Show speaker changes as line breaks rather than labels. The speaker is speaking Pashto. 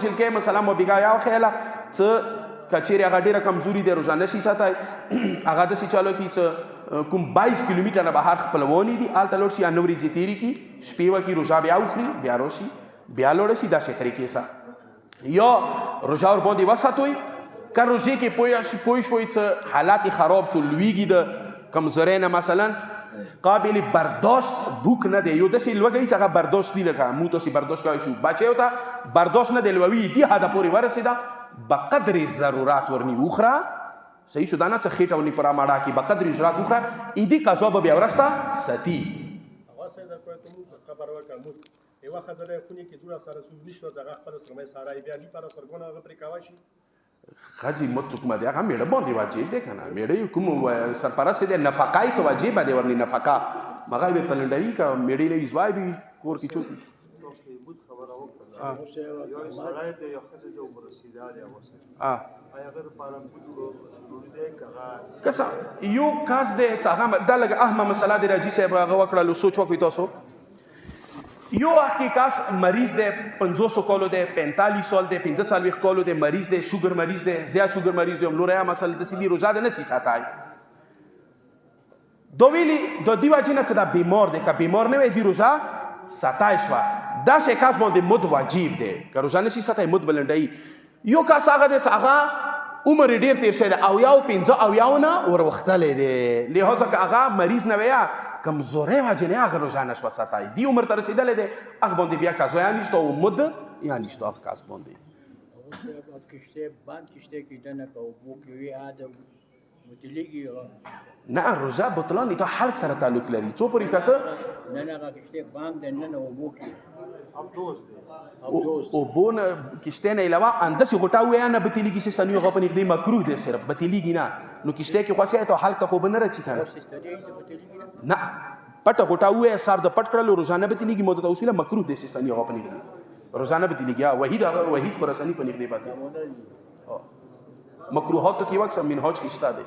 جلکه مثلا مو بیګا یو خیاله څه کچېرې هغه ډېره کمزوري دی روژه نشي ساتای هغه داسې چالو کړي څه کوم 22 کیلومیټر نه بهر خپلونې دي هلته لاړ شي یا 9 ورځې تېرې کړي شپې وکړي روژه بیا وخوري بیا راشي بیا لاړه شي داسې طریقې سره یا روژه ورباندې وساتوئ که روژې کې پوه شوئ څه حالات خراب شو لویږي د کمزورۍ نه مثلا قابل برداشت بوک نه دی یو داسې لوږی چې هغه برداشت دي لکه موږ تاسې برداشت کولی شو بچیو ته برداشت نه دی لووي دې حده پورې ورسېده بقدر ضرورات ورني وخوره صحیح شو دا نه څه خېټه ونی پر ماړه کې بقدر ضرورات وخوره ایدي قضا به بیا ورسته ستی
هغه سره د کوم خبر ورکړم یو خزر خونی کې جوړه سره سود نشو دغه خپل سرمایه سارای بیا نه پر سرګونه هغه پرې کاوه شي
خځې مڅوک ما دی هغه میړه باندې واجب دی که نه میړه کوم سرپرست دی نفقه یې څه واجب دی ورني نفقه مغه به پلنډوي که میړه نه وي زوای به کور کې چوک کسا یو کاس دی چې هغه دا لږ اهمه مسله دی راجي صاحب هغه وکړلو سوچ وکړئ تاسو یو اخی کاس مریض دی 500 کالو دی 45 سال دی 45 کالو دی مریض دی شوګر مریض دی زیات شوګر مریض دی نور یا مسله د سیدی روزه نه سی ساتای دویلی دو دیو اجنه چې دا بیمار دی که بیمار نه وي دی روزه ساتای شو دا شي کاس باندې مد واجب دی که روزه نه سی ساتای مد بلندای یو کاس هغه دی چې هغه عمر ډیر تیر شوی دی او یاو 15 او یاو نه ور وختلی دی لهدا که هغه مریض نه وي کمزورۍ واجنې هغه روژه نشوه ساتای دی عمر ته رسېدلی دی هغه باندې بیا قضا یا نشته او مد یا نشته هغه کس باندې
کشته بند کشته کې دنه که اوبو کې وي هغه متلیږي
نه روژه بطلان دی تا حلق سره تعلق لري څو پورې کته
نه نه هغه کشته بند دی نه نه اوبو کې
اوبو نه کشته نه علاوه انداسې غوټه ووایه نه بتلیږي سیستاني هغه په نږدې مکروه دی صرف بتلیږي نه نو کشته کې خو ته حلق ته خو به نه راځي که نه پټه غوټه ووایه سار د پټ کړلو روژه نه بتلیږي مو ته اوسویله مکروه دی سیستاني هغه په نږدې روژه نه بتلیږي وحید خراساني په نږدې باندې مکروهاتو کې وقت منهاج کې شته دی